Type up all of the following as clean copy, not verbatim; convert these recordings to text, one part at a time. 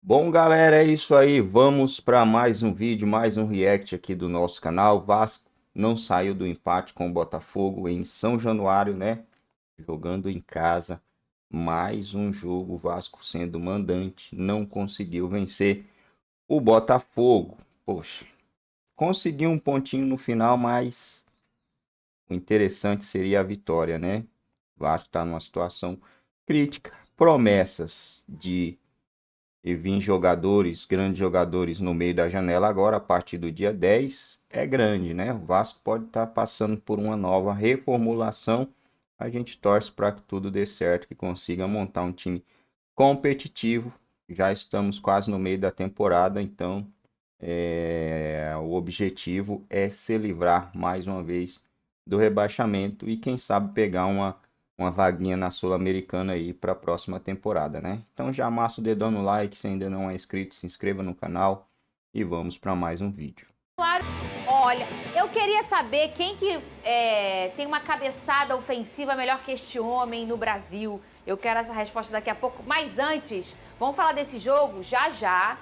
Bom, galera, é isso aí. Vamos para mais um vídeo, mais um react aqui do nosso canal. Vasco não saiu do empate com o Botafogo em São Januário, né? Jogando em casa. Mais um jogo, o Vasco sendo mandante, não conseguiu vencer o Botafogo. Poxa, conseguiu um pontinho no final, mas o interessante seria a vitória, né? O Vasco está numa situação crítica. Promessas de e vir jogadores, grandes jogadores no meio da janela agora, a partir do dia 10, é grande, né? O Vasco pode estar passando por uma nova reformulação. A gente torce para que tudo dê certo, que consiga montar um time competitivo. Já estamos quase no meio da temporada, então o objetivo é se livrar mais uma vez do rebaixamento e quem sabe pegar uma vaguinha na Sul-Americana aí para a próxima temporada, né? Então já amassa o dedão no like, se ainda não é inscrito, se inscreva no canal e vamos para mais um vídeo. Claro. Olha, eu queria saber quem que tem uma cabeçada ofensiva melhor que este homem no Brasil. Eu quero essa resposta daqui a pouco. Mas antes, vamos falar desse jogo já já.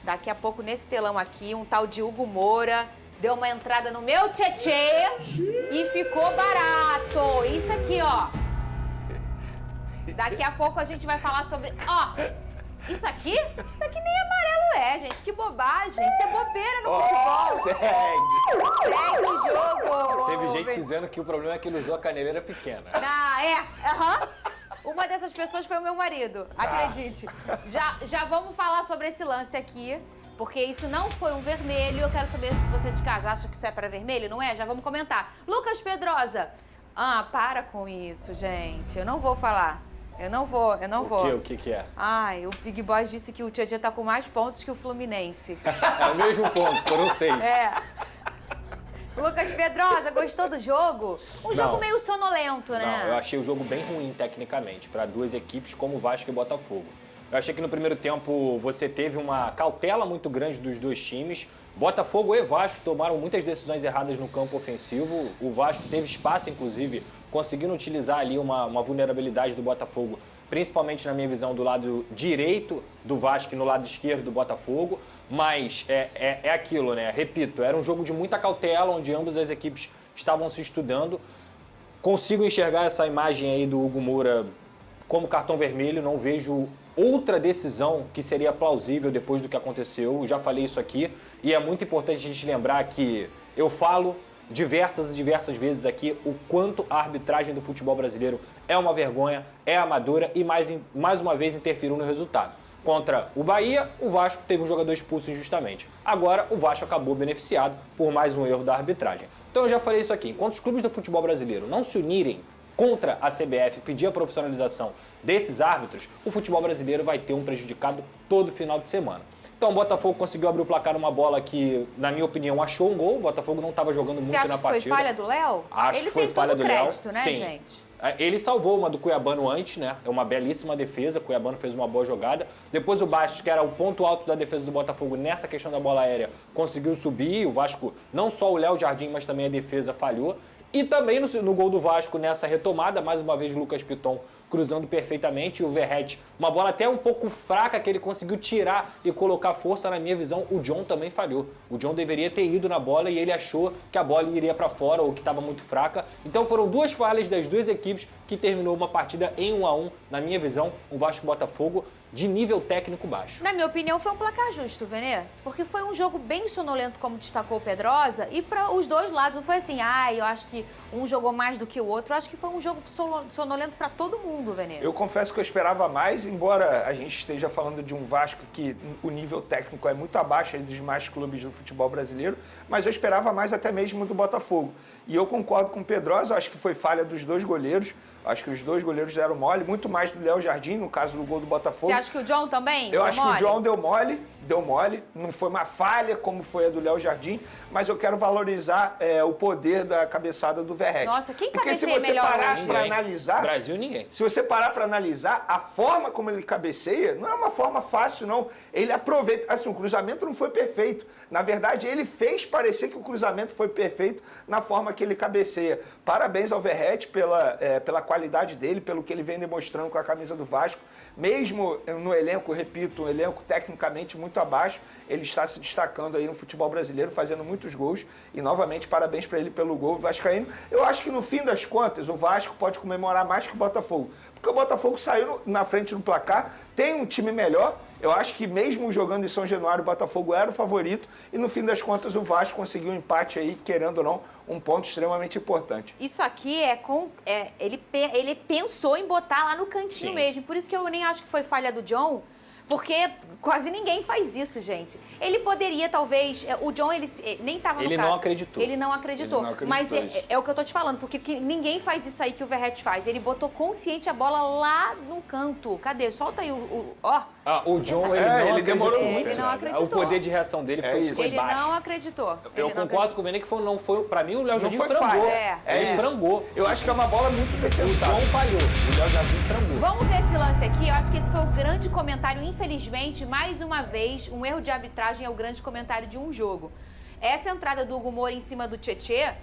Daqui a pouco, nesse telão aqui, um tal de Hugo Moura deu uma entrada no meu tchê e ficou barato. Isso aqui, ó. Daqui a pouco a gente vai falar sobre... Ó, isso aqui nem amarelo gente. Que bobagem. Isso é bobeira no futebol. Segue o jogo. Teve gente dizendo que o problema é que ele usou a caneleira pequena. Uma dessas pessoas foi o meu marido, acredite. Já vamos falar sobre esse lance aqui, porque isso não foi um vermelho. Eu quero saber se você de casa acha que isso é para vermelho, não é? Já vamos comentar. Lucas Pedrosa. Para com isso, gente. Eu não vou falar. Eu não vou. O que é? Ai, o Big Boss disse que o Tietchan tá com mais pontos que o Fluminense. É o mesmo ponto, foram 6. Lucas Pedrosa, gostou do jogo? Jogo meio sonolento, né? Não, eu achei o jogo bem ruim tecnicamente, para duas equipes como Vasco e Botafogo. Eu achei que no primeiro tempo você teve uma cautela muito grande dos dois times. Botafogo e Vasco tomaram muitas decisões erradas no campo ofensivo. O Vasco teve espaço, inclusive, conseguindo utilizar ali uma vulnerabilidade do Botafogo, principalmente na minha visão do lado direito do Vasco e no lado esquerdo do Botafogo. Mas é aquilo, né? Repito, era um jogo de muita cautela, onde ambas as equipes estavam se estudando. Consigo enxergar essa imagem aí do Hugo Moura como cartão vermelho, não vejo outra decisão que seria plausível depois do que aconteceu. Já falei isso aqui e é muito importante a gente lembrar que eu falo diversas vezes aqui o quanto a arbitragem do futebol brasileiro é uma vergonha, é amadora e mais uma vez interferiu no resultado. Contra o Bahia, o Vasco teve um jogador expulso injustamente. Agora, o Vasco acabou beneficiado por mais um erro da arbitragem. Então eu já falei isso aqui, enquanto os clubes do futebol brasileiro não se unirem contra a CBF e pedir a profissionalização desses árbitros, o futebol brasileiro vai ter um prejudicado todo final de semana. Então o Botafogo conseguiu abrir o placar numa bola que, na minha opinião, achou um gol. O Botafogo não estava jogando muito na partida. Você acha que foi falha do Léo? Acho que foi falha do Léo. Ele tem todo o crédito, né, Sim. gente? Ele salvou uma do Cuiabano antes, né? É uma belíssima defesa. O Cuiabano fez uma boa jogada. Depois o Bastos, que era o ponto alto da defesa do Botafogo nessa questão da bola aérea, conseguiu subir. O Vasco, não só o Léo Jardim, mas também a defesa falhou. E também no gol do Vasco, nessa retomada, mais uma vez Lucas Piton cruzando perfeitamente, e o Verratti, uma bola até um pouco fraca que ele conseguiu tirar e colocar força, na minha visão, o John também falhou. O John deveria ter ido na bola e ele achou que a bola iria para fora ou que estava muito fraca. Então foram duas falhas das duas equipes que terminou uma partida em 1-1, na minha visão, um Vasco Botafogo de nível técnico baixo. Na minha opinião, foi um placar justo, Venê. Porque foi um jogo bem sonolento, como destacou o Pedrosa, e para os dois lados não foi assim, eu acho que um jogou mais do que o outro. Eu acho que foi um jogo sonolento para todo mundo, Venê. Eu confesso que eu esperava mais, embora a gente esteja falando de um Vasco que o nível técnico é muito abaixo dos demais clubes do futebol brasileiro, mas eu esperava mais até mesmo do Botafogo. E eu concordo com o Pedrosa, eu acho que foi falha dos dois goleiros. Acho que os dois goleiros deram mole, muito mais do Léo Jardim, no caso do gol do Botafogo. Você acha que o John também? Eu acho que o John deu mole. Não foi uma falha como foi a do Léo Jardim, mas eu quero valorizar o poder da cabeçada do Verratti. Nossa, quem Porque se cabeceia você melhor parar hoje? para analisar... Brasil, ninguém. Se você parar para analisar, a forma como ele cabeceia não é uma forma fácil, não. Ele aproveita... Assim, o cruzamento não foi perfeito. Na verdade, ele fez parecer que o cruzamento foi perfeito na forma que ele cabeceia. Parabéns ao Verratti pela qualidade dele, pelo que ele vem demonstrando com a camisa do Vasco. Mesmo no elenco, repito, um elenco tecnicamente muito abaixo, ele está se destacando aí no futebol brasileiro, fazendo muitos gols. E, novamente, parabéns para ele pelo gol vascaíno. Eu acho que, no fim das contas, o Vasco pode comemorar mais que o Botafogo. Porque o Botafogo saiu na frente no placar, tem um time melhor. Eu acho que mesmo jogando em São Januário, o Botafogo era o favorito. E no fim das contas, o Vasco conseguiu um empate aí, querendo ou não, um ponto extremamente importante. Isso aqui ele pensou em botar lá no cantinho mesmo. Por isso que eu nem acho que foi falha do John. Porque quase ninguém faz isso, gente. Ele poderia, talvez... O John, ele nem estava no caso. Ele não acreditou. Ele não acreditou. Mas é o que eu tô te falando, porque ninguém faz isso aí que o Verratti faz. Ele botou consciente a bola lá no canto. Cadê? Solta aí ó. O John, ele demorou muito. Ele não acreditou. O poder de reação dele foi ele baixo. Ele não acreditou. Eu concordo com o Vene que não foi... Pra mim, o Léo Jardim frangou. Ele frangou. Eu acho que é uma bola muito defensável. O John falhou. O Léo Jardim frangou. Vamos ver esse lance aqui. Eu acho que esse foi o grande comentário, infelizmente, mais uma vez, um erro de arbitragem é o grande comentário de um jogo. Essa entrada do Hugo Moura em cima do Tietê,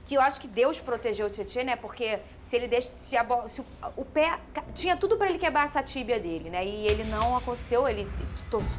que eu acho que Deus protegeu o Tietê, né? Porque se ele deixa, se o pé tinha tudo para ele quebrar essa tíbia dele, né? E ele não aconteceu, ele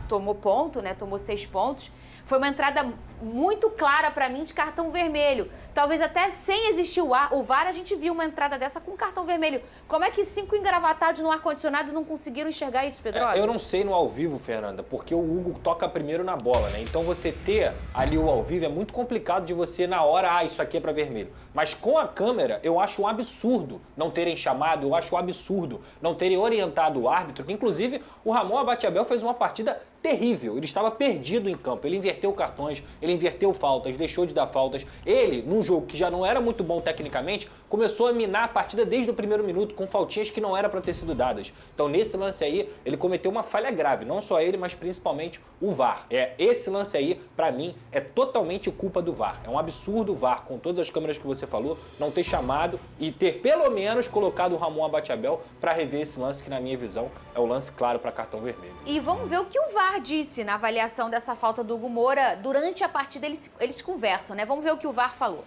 tomou ponto, né? Tomou 6 pontos. Foi uma entrada muito clara para mim de cartão vermelho. Talvez até sem existir o VAR, a gente viu uma entrada dessa com cartão vermelho. Como é que 5 engravatados no ar-condicionado não conseguiram enxergar isso, Pedrosa? Eu não sei no ao vivo, Fernanda, porque o Hugo toca primeiro na bola, né? Então você ter ali o ao vivo é muito complicado de você na hora, isso aqui é para vermelho. Mas com a câmera, eu acho um absurdo não terem chamado, eu acho um absurdo não terem orientado o árbitro, que inclusive o Ramon Abate-Abel fez uma partida terrível, ele estava perdido em campo, ele inverteu cartões, ele inverteu faltas, deixou de dar faltas. Ele, num jogo que já não era muito bom tecnicamente, começou a minar a partida desde o primeiro minuto, com faltinhas que não eram para ter sido dadas. Então nesse lance aí, ele cometeu uma falha grave, não só ele, mas principalmente o VAR. Esse lance aí, para mim, é totalmente culpa do VAR. É um absurdo o VAR, com todas as câmeras que você falou, não ter chamado e ter pelo menos colocado o Ramon Abate-Abel para rever esse lance, que na minha visão é o lance claro para cartão vermelho. E vamos ver o que o VAR disse na avaliação dessa falta do Hugo Moura. Durante a partida eles conversam, né? Vamos ver o que o VAR falou.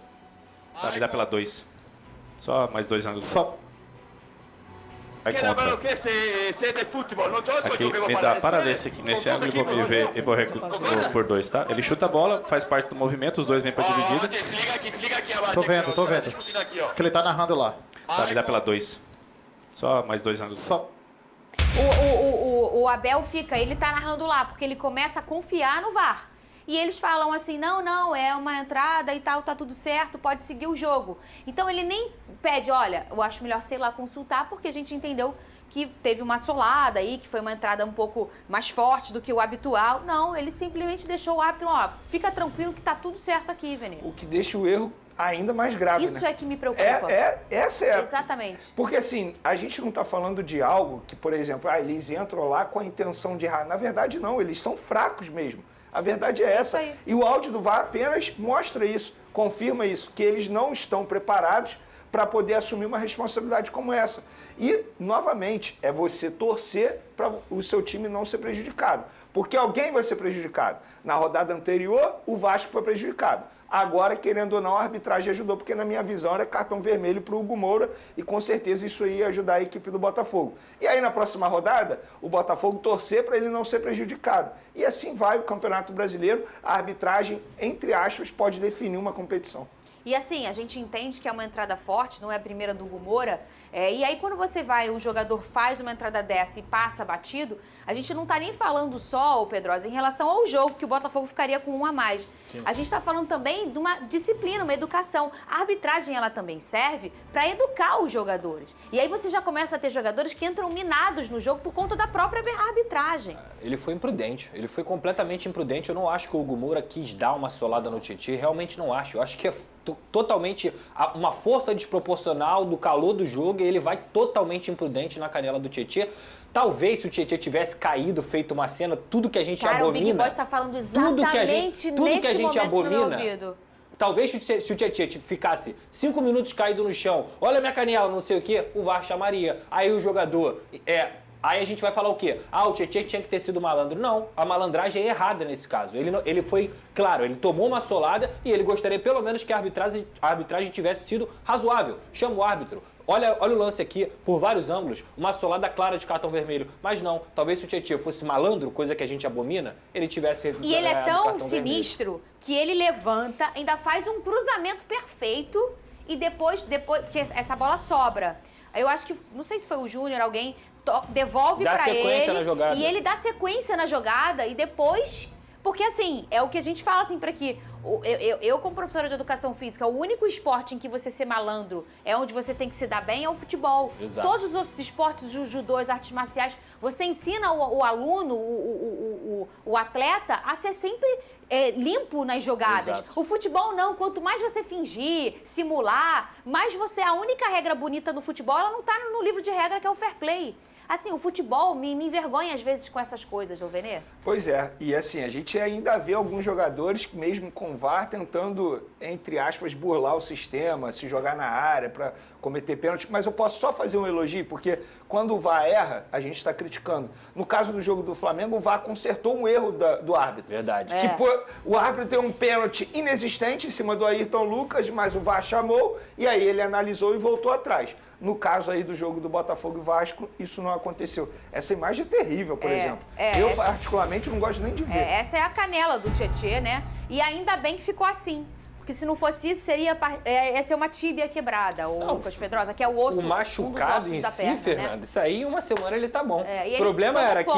Tá, me dá pela 2. Só mais 2 ângulos. Só. Vai contra. Aqui, me dá, para nesse ângulo e vou me ver e vou por 2, tá? Ele chuta a bola, faz parte do movimento, os dois vêm pra dividida. Tô vendo. Que ele tá narrando lá. Tá, me dá pela 2. Só mais 2 ângulos. Só. O Abel ele tá narrando lá, porque ele começa a confiar no VAR. E eles falam assim, não, é uma entrada e tal, tá tudo certo, pode seguir o jogo. Então ele nem pede, olha, eu acho melhor, sei lá, consultar, porque a gente entendeu que teve uma solada aí, que foi uma entrada um pouco mais forte do que o habitual. Não, ele simplesmente deixou o árbitro, fica tranquilo que tá tudo certo aqui, Vene. O que deixa o erro ainda mais grave, Isso né? é que me preocupa. Essa é Exatamente. Porque assim, a gente não está falando de algo que, por exemplo, eles entram lá com a intenção de errar. Na verdade, não, eles são fracos mesmo. A verdade é essa. Aí. E o áudio do VAR apenas mostra isso, confirma isso, que eles não estão preparados para poder assumir uma responsabilidade como essa. E, novamente, é você torcer para o seu time não ser prejudicado. Porque alguém vai ser prejudicado. Na rodada anterior, o Vasco foi prejudicado. Agora, querendo ou não, a arbitragem ajudou, porque na minha visão era cartão vermelho para o Hugo Moura e com certeza isso ia ajudar a equipe do Botafogo. E aí na próxima rodada, o Botafogo torcer para ele não ser prejudicado. E assim vai o Campeonato Brasileiro, a arbitragem, entre aspas, pode definir uma competição. E assim, a gente entende que é uma entrada forte, não é a primeira do Hugo Moura. E aí quando você vai, um jogador faz uma entrada dessa e passa batido, a gente não tá nem falando só, Pedrosa, em relação ao jogo, que o Botafogo ficaria com 1 a mais. Sim. A gente tá falando também de uma disciplina, uma educação. A arbitragem, ela também serve para educar os jogadores. E aí você já começa a ter jogadores que entram minados no jogo por conta da própria arbitragem. Ele foi imprudente, ele foi completamente imprudente. Eu não acho que o Hugo Moura quis dar uma solada no Tietê, realmente não acho. Eu acho que é totalmente uma força desproporcional do calor do jogo e ele vai totalmente imprudente na canela do Tietê. Talvez se o Tietê tivesse caído, feito uma cena, tudo que a gente abomina... O Big Boy está falando exatamente tudo que a gente abomina, ouvido. Talvez se o Tietê ficasse 5 minutos caído no chão, olha minha canela, não sei o quê, o VAR chamaria. Aí o jogador Aí a gente vai falar o quê? Ah, o Tietchan tinha que ter sido malandro. Não, a malandragem é errada nesse caso. Ele foi, claro, ele tomou uma solada e ele gostaria pelo menos que a arbitragem tivesse sido razoável. Chama o árbitro. Olha o lance aqui, por vários ângulos, uma solada clara de cartão vermelho. Mas não, talvez se o Tietchan fosse malandro, coisa que a gente abomina, ele tivesse... E ele é tão sinistro que ele levanta, ainda faz um cruzamento perfeito e depois porque essa bola sobra. Eu acho que, não sei se foi o Júnior, alguém devolve pra ele. Dá sequência na jogada. E ele dá sequência na jogada e depois... Porque, assim, é o que a gente fala sempre aqui. Eu, como professora de educação física, o único esporte em que você ser malandro é onde você tem que se dar bem é o futebol. Exato. Todos os outros esportes, judô, as artes marciais, você ensina o aluno, o atleta, a ser sempre limpo nas jogadas. Exato. O futebol não. Quanto mais você fingir, simular, mais você... A única regra bonita no futebol, ela não tá no livro de regra, que é o fair play. Assim, o futebol me envergonha às vezes com essas coisas, Venê. Pois é, e assim, a gente ainda vê alguns jogadores, mesmo com VAR, tentando, entre aspas, burlar o sistema, se jogar na área para cometer pênalti, mas eu posso só fazer um elogio, porque quando o VAR erra, a gente está criticando. No caso do jogo do Flamengo, o VAR consertou um erro do árbitro. Verdade. Que o árbitro tem um pênalti inexistente em cima do Ayrton Lucas, mas o VAR chamou, e aí ele analisou e voltou atrás. No caso aí do jogo do Botafogo e Vasco, isso não aconteceu. Essa imagem é terrível, por exemplo. Eu, particularmente, não gosto nem de ver. Essa é a canela do Tietchan, né? E ainda bem que ficou assim. Porque se não fosse isso, ia ser uma tíbia quebrada, o Lucas Pedrosa, que é o osso. O machucado em si, perna, Fernanda, né? Isso aí em uma semana ele tá bom. O problema era que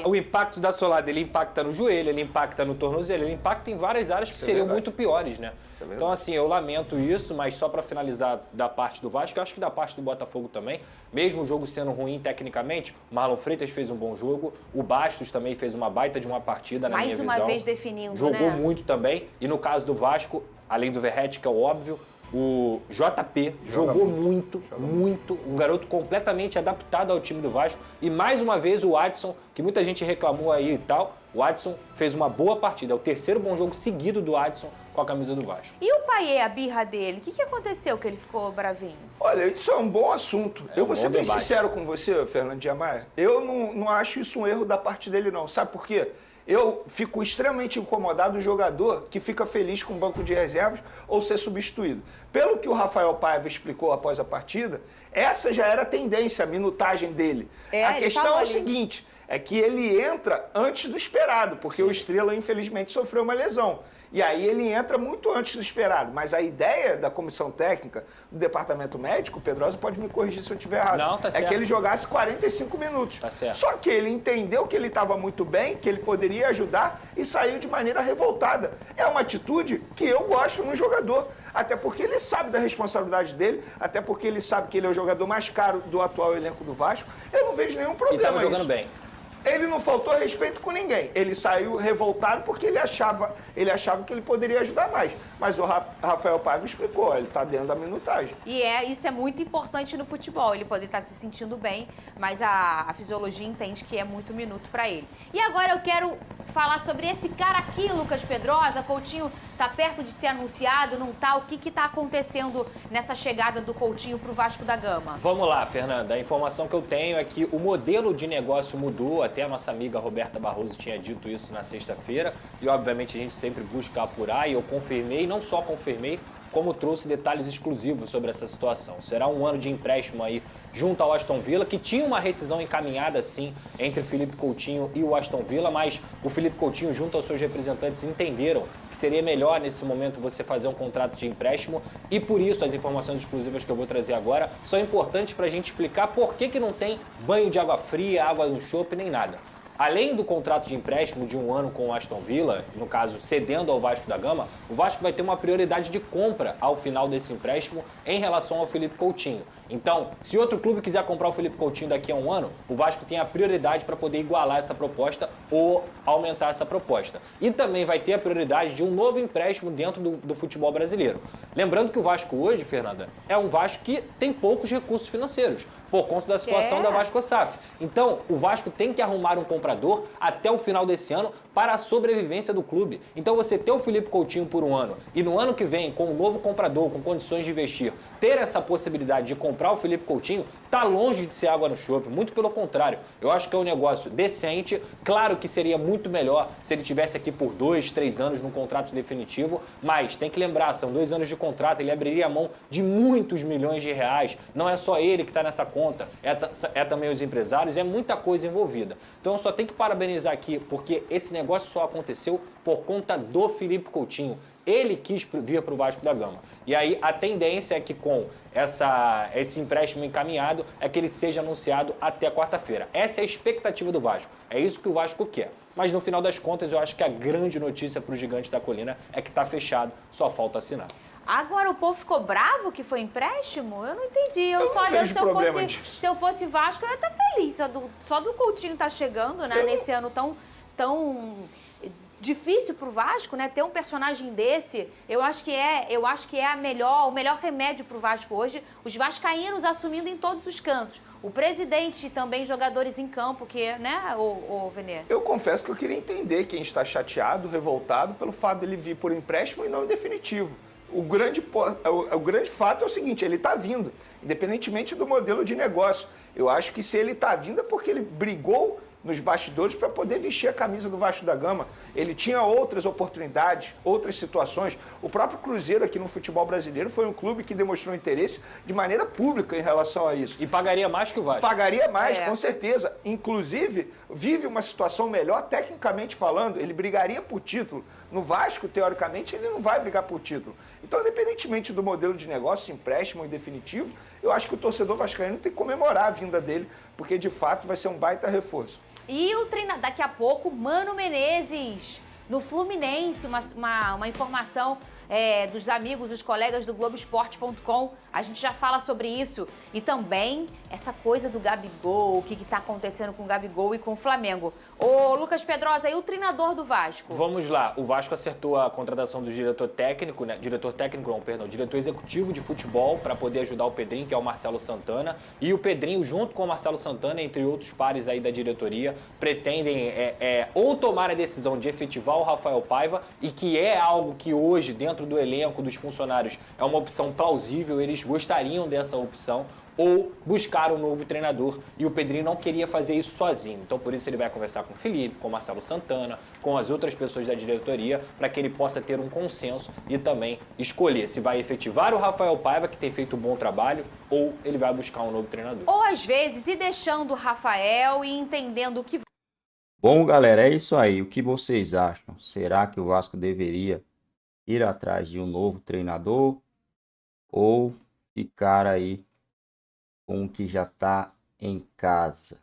o impacto da solada, ele impacta no joelho, ele impacta no tornozelo, ele impacta em várias áreas que seriam muito piores, né? Então, assim, eu lamento isso, mas só para finalizar da parte do Vasco, eu acho que da parte do Botafogo também, mesmo o jogo sendo ruim tecnicamente, o Marlon Freitas fez um bom jogo, o Bastos também fez uma baita de uma partida, na minha visão. Mais uma vez definindo, Jogou né? muito também, e no caso do Vasco, além do Verratti, que é o óbvio, o JP jogou muito, um garoto completamente adaptado ao time do Vasco. E mais uma vez o Adson, que muita gente reclamou aí e tal, o Adson fez uma boa partida. É o terceiro bom jogo seguido do Adson com a camisa do Vasco. E o Payet, a birra dele, o que aconteceu que ele ficou bravinho? Olha, isso é um bom assunto. Eu vou ser bem sincero com você, Fernando Diamar. Eu não acho isso um erro da parte dele, não. Sabe por quê? Eu fico extremamente incomodado o jogador que fica feliz com o banco de reservas ou ser substituído. Pelo que o Rafael Paiva explicou após a partida, essa já era a tendência, a minutagem dele. A questão é o seguinte, é que ele entra antes do esperado, porque o Estrela, infelizmente, sofreu uma lesão. E aí ele entra muito antes do esperado. Mas a ideia da comissão técnica, do departamento médico, o Pedrosa pode me corrigir se eu estiver errado, não, tá certo. É que ele jogasse 45 minutos. Tá certo. Só que ele entendeu que ele estava muito bem, que ele poderia ajudar e saiu de maneira revoltada. É uma atitude que eu gosto no jogador. Até porque ele sabe da responsabilidade dele, até porque ele sabe que ele é o jogador mais caro do atual elenco do Vasco. Eu não vejo nenhum problema. E estava jogando bem. Ele não faltou respeito com ninguém. Ele saiu revoltado porque ele achava que ele poderia ajudar mais. Mas o Rafael Paiva explicou, ele está dentro da minutagem. E isso é muito importante no futebol. Ele pode estar se sentindo bem, mas a fisiologia entende que é muito minuto para ele. E agora eu quero falar sobre esse cara aqui, Lucas Pedrosa. Coutinho está perto de ser anunciado, não está? O que está acontecendo nessa chegada do Coutinho para o Vasco da Gama? Vamos lá, Fernanda. A informação que eu tenho é que o modelo de negócio mudou. Até a nossa amiga Roberta Barroso tinha dito isso na sexta-feira. E, obviamente, a gente sempre busca apurar. E eu confirmei, não só confirmei, como trouxe detalhes exclusivos sobre essa situação. Será um ano de empréstimo aí junto ao Aston Villa, que tinha uma rescisão encaminhada, sim, entre Felipe Coutinho e o Aston Villa, mas o Felipe Coutinho, junto aos seus representantes, entenderam que seria melhor, nesse momento, você fazer um contrato de empréstimo, e por isso as informações exclusivas que eu vou trazer agora são importantes para a gente explicar por que não tem banho de água fria, água no chope, nem nada. Além do contrato de empréstimo de um ano com o Aston Villa, no caso cedendo ao Vasco da Gama, o Vasco vai ter uma prioridade de compra ao final desse empréstimo em relação ao Felipe Coutinho. Então, se outro clube quiser comprar o Felipe Coutinho daqui a um ano, o Vasco tem a prioridade para poder igualar essa proposta ou aumentar essa proposta. E também vai ter a prioridade de um novo empréstimo dentro do futebol brasileiro. Lembrando que o Vasco hoje, Fernanda, é um Vasco que tem poucos recursos financeiros. por conta da situação da Vasco SAF. Então, o Vasco tem que arrumar um comprador até o final desse ano para a sobrevivência do clube. Então, você ter o Felipe Coutinho por um ano e no ano que vem, com um novo comprador, com condições de investir, ter essa possibilidade de comprar o Felipe Coutinho, tá longe de ser água no chope, muito pelo contrário. Eu acho que é um negócio decente. Claro que seria muito melhor se ele tivesse aqui por 2, 3 anos num contrato definitivo, mas tem que lembrar, são 2 anos de contrato, ele abriria a mão de muitos milhões de reais. Não é só ele que está nessa conta, é também os empresários, é muita coisa envolvida. Então eu só tenho que parabenizar aqui, porque esse negócio só aconteceu por conta do Felipe Coutinho. Ele quis vir para o Vasco da Gama. E aí a tendência é que com esse empréstimo encaminhado é que ele seja anunciado até quarta-feira. Essa é a expectativa do Vasco. É isso que o Vasco quer. Mas no final das contas eu acho que a grande notícia para os Gigantes da Colina é que está fechado, só falta assinar. Agora o povo ficou bravo que foi empréstimo? Eu não entendi. Se eu fosse Vasco, eu ia estar feliz. Só do Coutinho tá chegando, né? Nesse ano tão difícil pro Vasco, né? Ter um personagem desse, eu acho que é o melhor remédio pro Vasco hoje. Os vascaínos assumindo em todos os cantos. O presidente e também jogadores em campo, né, o Venê? Eu confesso que eu queria entender quem está chateado, revoltado pelo fato dele vir por empréstimo e não em definitivo. O grande fato é o seguinte, ele está vindo, independentemente do modelo de negócio. Eu acho que se ele está vindo é porque ele brigou nos bastidores para poder vestir a camisa do Vasco da Gama. Ele tinha outras oportunidades, outras situações. O próprio Cruzeiro aqui no futebol brasileiro foi um clube que demonstrou interesse de maneira pública em relação a isso. E pagaria mais que o Vasco. Pagaria mais, com certeza. Inclusive, vive uma situação melhor tecnicamente falando. Ele brigaria por título. No Vasco, teoricamente, ele não vai brigar por título. Então, independentemente do modelo de negócio, empréstimo em definitivo, eu acho que o torcedor vascaíno tem que comemorar a vinda dele, porque de fato vai ser um baita reforço. E daqui a pouco, Mano Menezes, no Fluminense, uma informação dos amigos, dos colegas do Globoesporte.com. A gente já fala sobre isso. E também essa coisa do Gabigol, o que está acontecendo com o Gabigol e com o Flamengo. Ô, Lucas Pedrosa, e o treinador do Vasco? Vamos lá. O Vasco acertou a contratação do diretor executivo de futebol para poder ajudar o Pedrinho, que é o Marcelo Santana. E o Pedrinho, junto com o Marcelo Santana, entre outros pares aí da diretoria, pretendem ou tomar a decisão de efetivar o Rafael Paiva, e que é algo que hoje, dentro do elenco dos funcionários, é uma opção plausível, eles gostariam dessa opção, ou buscar um novo treinador, e o Pedrinho não queria fazer isso sozinho. Então, por isso, ele vai conversar com o Felipe, com o Marcelo Santana, com as outras pessoas da diretoria, para que ele possa ter um consenso e também escolher se vai efetivar o Rafael Paiva, que tem feito um bom trabalho, ou ele vai buscar um novo treinador. Ou, às vezes, ir deixando o Rafael e entendendo o que... Bom, galera, é isso aí. O que vocês acham? Será que o Vasco deveria ir atrás de um novo treinador ou ficar aí com o que já está em casa?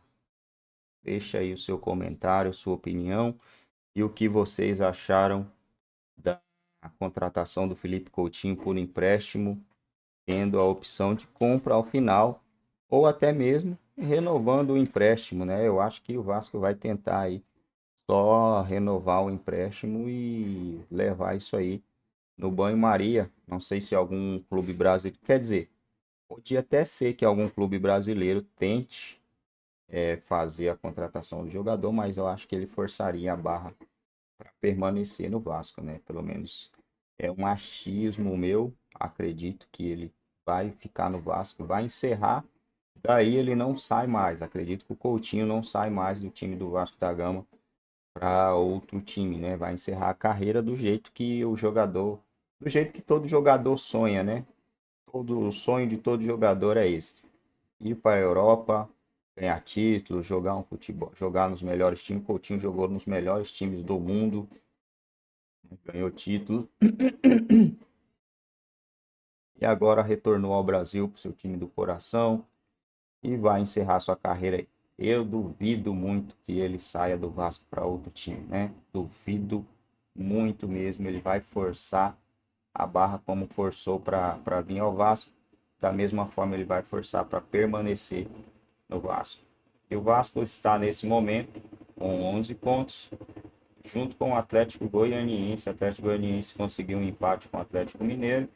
Deixa aí o seu comentário, sua opinião e o que vocês acharam da contratação do Felipe Coutinho por empréstimo, tendo a opção de compra ao final ou até mesmo renovando o empréstimo, né? Eu acho que o Vasco vai tentar aí só renovar o empréstimo e levar isso aí no banho-maria. Não sei se algum clube brasileiro, quer dizer, podia até ser que algum clube brasileiro tente fazer a contratação do jogador, mas eu acho que ele forçaria a barra para permanecer no Vasco, né? Pelo menos é um achismo meu. Acredito que ele vai ficar no Vasco, vai encerrar, daí ele não sai mais. Acredito que o Coutinho não sai mais do time do Vasco da Gama para outro time, né? Vai encerrar a carreira do jeito que o jogador, do jeito que todo jogador sonha, né? O sonho de todo jogador é esse: ir para a Europa, ganhar títulos, jogar um futebol, jogar nos melhores times. Coutinho jogou nos melhores times do mundo, ganhou títulos e agora retornou ao Brasil para o seu time do coração e vai encerrar sua carreira aí. Eu duvido muito que ele saia do Vasco para outro time, né? Duvido muito mesmo. Ele vai forçar a barra como forçou para vir ao Vasco. Da mesma forma, ele vai forçar para permanecer no Vasco. E o Vasco está nesse momento com 11 pontos, junto com o Atlético Goianiense. O Atlético Goianiense conseguiu um empate com o Atlético Mineiro,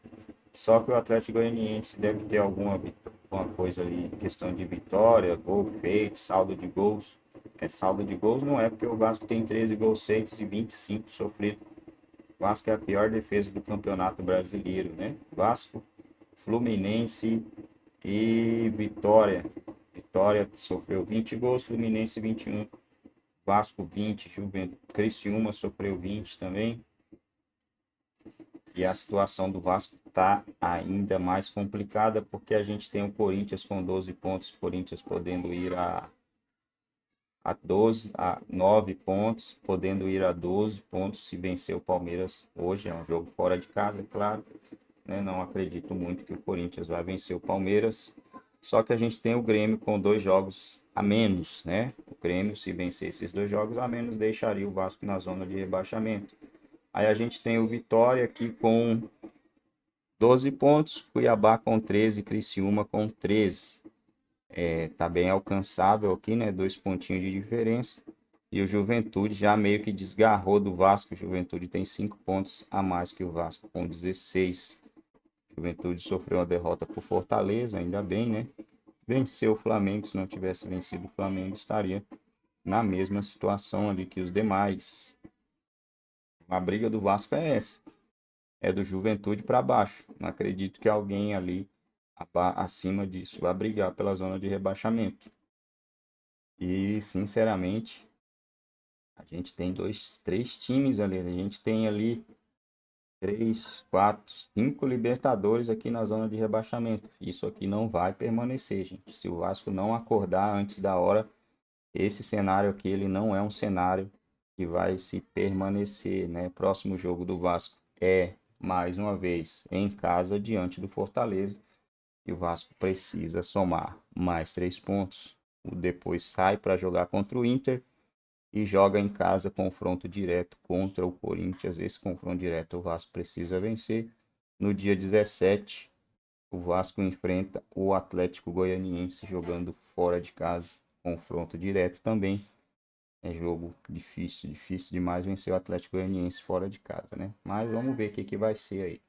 só que o Atlético Goianiense deve ter alguma alguma coisa ali, questão de vitória, gol feito, saldo de gols. Saldo de gols não é, porque o Vasco tem 13 gols feitos e 25 sofridos. O Vasco é a pior defesa do Campeonato Brasileiro, né? Vasco, Fluminense e Vitória. Vitória sofreu 20 gols, Fluminense 21. Vasco 20, Criciúma sofreu 20 também. E a situação do Vasco está ainda mais complicada, porque a gente tem o Corinthians com 12 pontos, o Corinthians podendo ir a 9 pontos, podendo ir a 12 pontos se vencer o Palmeiras hoje. É um jogo fora de casa, é claro, né? Não acredito muito que o Corinthians vai vencer o Palmeiras. Só que a gente tem o Grêmio com 2 jogos a menos, né? O Grêmio, se vencer esses 2 jogos a menos, deixaria o Vasco na zona de rebaixamento. Aí a gente tem o Vitória aqui com 12 pontos, Cuiabá com 13, Criciúma com 13. Tá bem alcançável aqui, né? 2 pontinhos de diferença. E o Juventude já meio que desgarrou do Vasco. O Juventude tem 5 pontos a mais que o Vasco, com 16. O Juventude sofreu uma derrota por Fortaleza, ainda bem, né? Venceu o Flamengo. Se não tivesse vencido o Flamengo, estaria na mesma situação ali que os demais. A briga do Vasco é essa. É do Juventude para baixo. Não acredito que alguém ali acima disso vai brigar pela zona de rebaixamento. E, sinceramente, a gente tem 3 times ali. A gente tem ali 3, 4, 5 Libertadores aqui na zona de rebaixamento. Isso aqui não vai permanecer, gente. Se o Vasco não acordar antes da hora, esse cenário aqui ele não é um cenário que vai se permanecer, né? Próximo jogo do Vasco é, mais uma vez, em casa, diante do Fortaleza. E o Vasco precisa somar mais 3 pontos. Depois sai para jogar contra o Inter e joga em casa confronto direto contra o Corinthians. Esse confronto direto o Vasco precisa vencer. No dia 17, o Vasco enfrenta o Atlético Goianiense jogando fora de casa. Confronto direto também. É jogo difícil demais vencer o Atlético Goianiense fora de casa, né? Mas vamos ver o que vai ser aí.